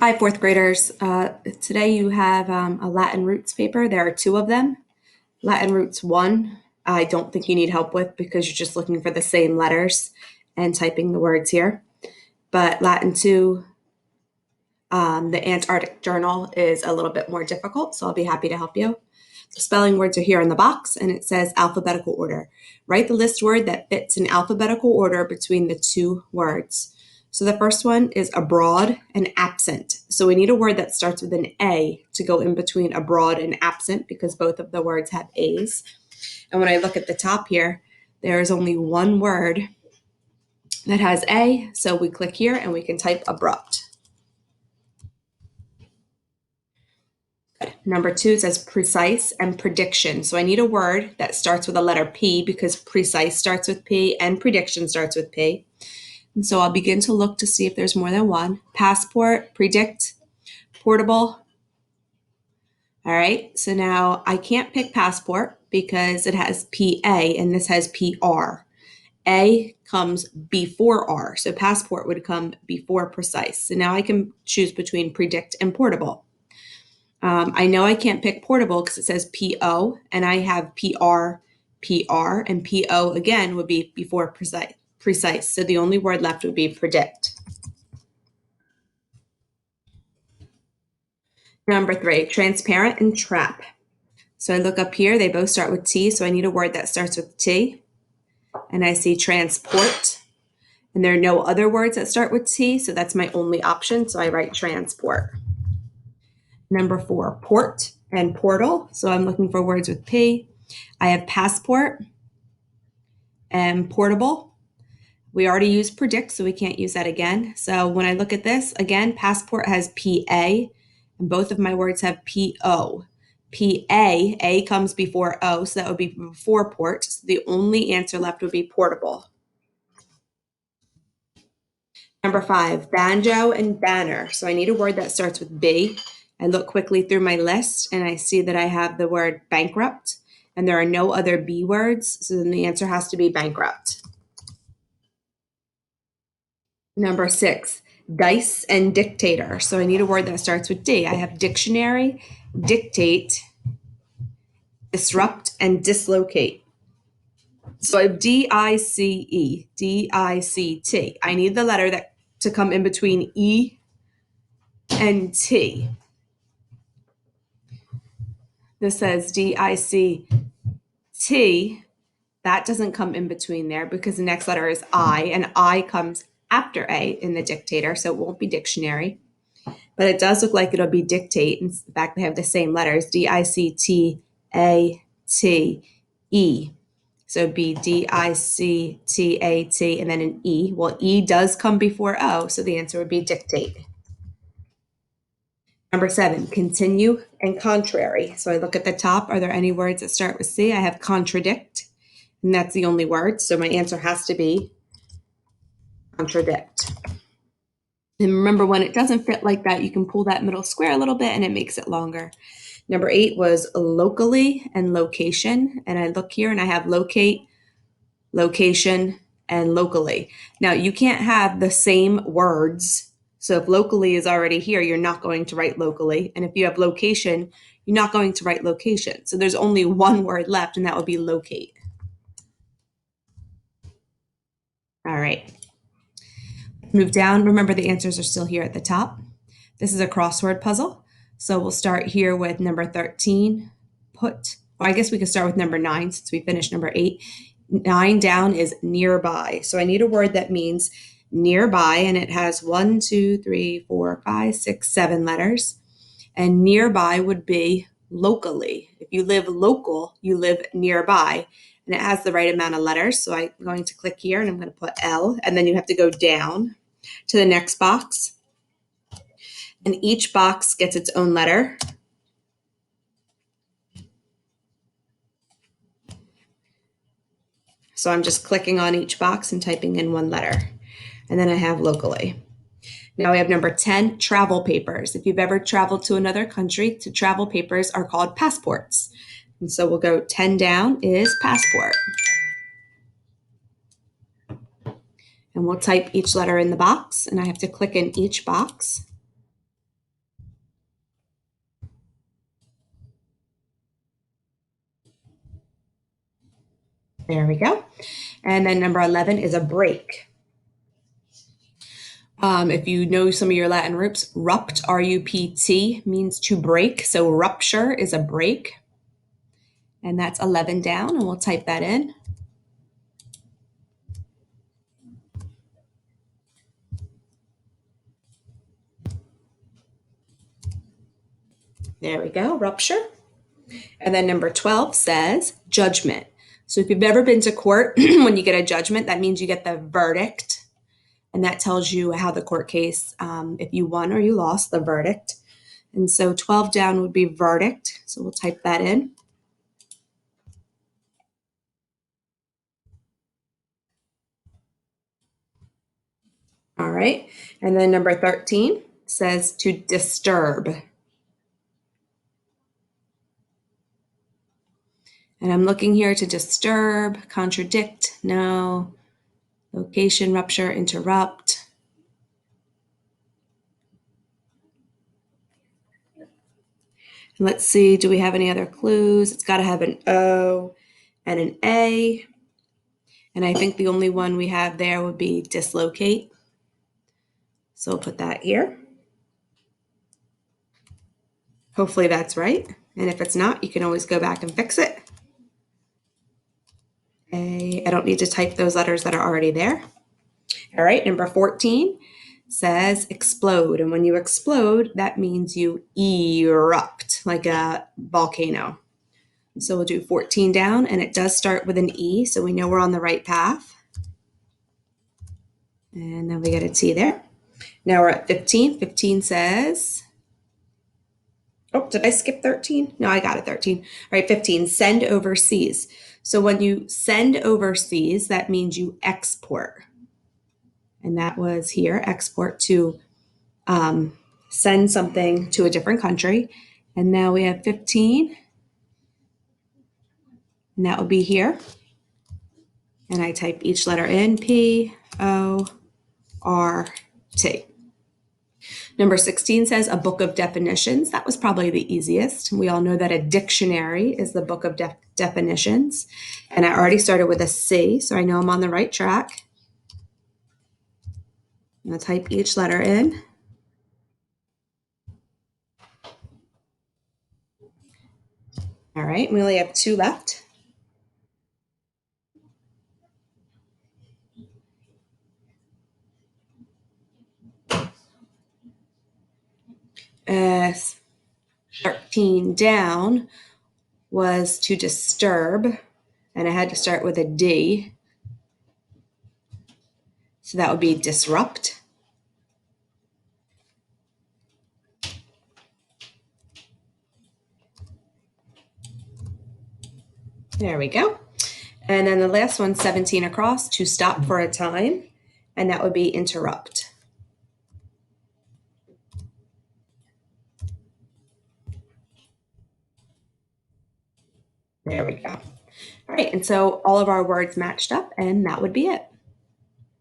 Hi, fourth graders. Today you have a Latin roots paper. There are two of them. Latin roots 1, I don't think you need help with because you're just looking for the same letters and typing the words here. But Latin 2, the Antarctic Journal is a little bit more difficult, so I'll be happy to help you. The spelling words are here in the box, and it says alphabetical order. Write the list word that fits in alphabetical order between the two words. So the first one is abroad and absent. So we need a word that starts with an A to go in between abroad and absent because both of the words have A's. And when I look at the top here, there is only one word that has A. So we click here and we can type abrupt. Number 2 says precise and prediction. So I need a word that starts with a letter P because precise starts with P and prediction starts with P. And so I'll begin to look to see if there's more than one. Passport, predict, portable. All right, so now I can't pick passport because it has PA and this has PR. A comes before R, so passport would come before precise. So now I can choose between predict and portable. I know I can't pick portable because it says PO, and I have PR, and PO again would be before precise. So the only word left would be predict. Number 3, transparent and trap. So I look up here, they both start with T, so I need a word that starts with T. And I see transport, and there are no other words that start with T, so that's my only option, so I write transport. Number 4, port and portal. So I'm looking for words with P. I have passport and portable. We already used predict, so we can't use that again. So when I look at this, again, passport has PA, and both of my words have PO. A comes before O, so that would be before port. So the only answer left would be portable. Number 5, banjo and banner. So I need a word that starts with B. I look quickly through my list and I see that I have the word bankrupt, and there are no other B words, so then the answer has to be bankrupt. Number 6, dice and dictator. So I need a word that starts with D. I have dictionary, dictate, disrupt, and dislocate. So I have D-I-C-E, D-I-C-T. I need the letter that to come in between E and T. This says D-I-C-T. That doesn't come in between there because the next letter is I, and I comes after A in the dictator, so it won't be dictionary. But it does look like it'll be dictate. In fact, they have the same letters, D-I-C-T-A-T-E. So it'd be D-I-C-T-A-T and then an E. Well, E does come before O, so the answer would be dictate. Number 7, continue and contrary. So I look at the top. Are there any words that start with C? I have contradict, and that's the only word. So my answer has to be contradict. And remember, when it doesn't fit like that, you can pull that middle square a little bit and it makes it longer. Number 8 was locally and location. And I look here and I have locate, location, and locally. Now, you can't have the same words. So if locally is already here, you're not going to write locally. And if you have location, you're not going to write location. So there's only one word left, and that would be locate. All right. Move down. Remember, the answers are still here at the top. This is a crossword puzzle. So we'll start here with number 13. I guess we could start with number 9 since we finished number 8. 9 down is nearby. So I need a word that means nearby, and it has 1, 2, 3, 4, 5, 6, 7 letters. And nearby would be locally. If you live local, you live nearby. And it has the right amount of letters. So I'm going to click here and I'm going to put L, and then you have to go down to the next box. And each box gets its own letter. So I'm just clicking on each box and typing in one letter. And then I have locally. Now we have number 10, travel papers. If you've ever traveled to another country, travel papers are called passports. And so we'll go 10 down is passport. And we'll type each letter in the box, and I have to click in each box. There we go. And then number 11 is a break. If you know some of your Latin roots, rupt, R-U-P-T, means to break. So rupture is a break. And that's 11 down, and we'll type that in. There we go, rupture. And then number 12 says judgment. So if you've ever been to court, when you get a judgment, that means you get the verdict. And that tells you how the court case, if you won or you lost, the verdict. And so 12 down would be verdict. So we'll type that in. All right. And then number 13 says to disturb. And I'm looking here to disturb, contradict, no, location, rupture, interrupt. And let's see, do we have any other clues? It's got to have an O and an A. And I think the only one we have there would be dislocate. So we'll put that here. Hopefully that's right. And if it's not, you can always go back and fix it. I don't need to type those letters that are already there. All right, number 14 says explode. And when you explode, that means you erupt like a volcano. So we'll do 14 down, and it does start with an E, so we know we're on the right path. And then we get a T there. Now we're at 15. 15 says, oh, did I skip 13? No, I got it, 13. All right, 15, send overseas. So when you send overseas, that means you export. And that was here, export to send something to a different country. And now we have 15, and that would be here. And I type each letter in, P, O, R, T. Number 16 says a book of definitions. That was probably the easiest. We all know that a dictionary is the book of definitions. And I already started with a C, so I know I'm on the right track. I'm going to type each letter in. All right, we only have 2 left. Uh, 13 down was to disturb, and I had to start with a D. So that would be disrupt. There we go. And then the last one, 17 across, to stop for a time, and that would be interrupt. There we go. All right, and so all of our words matched up, and that would be it.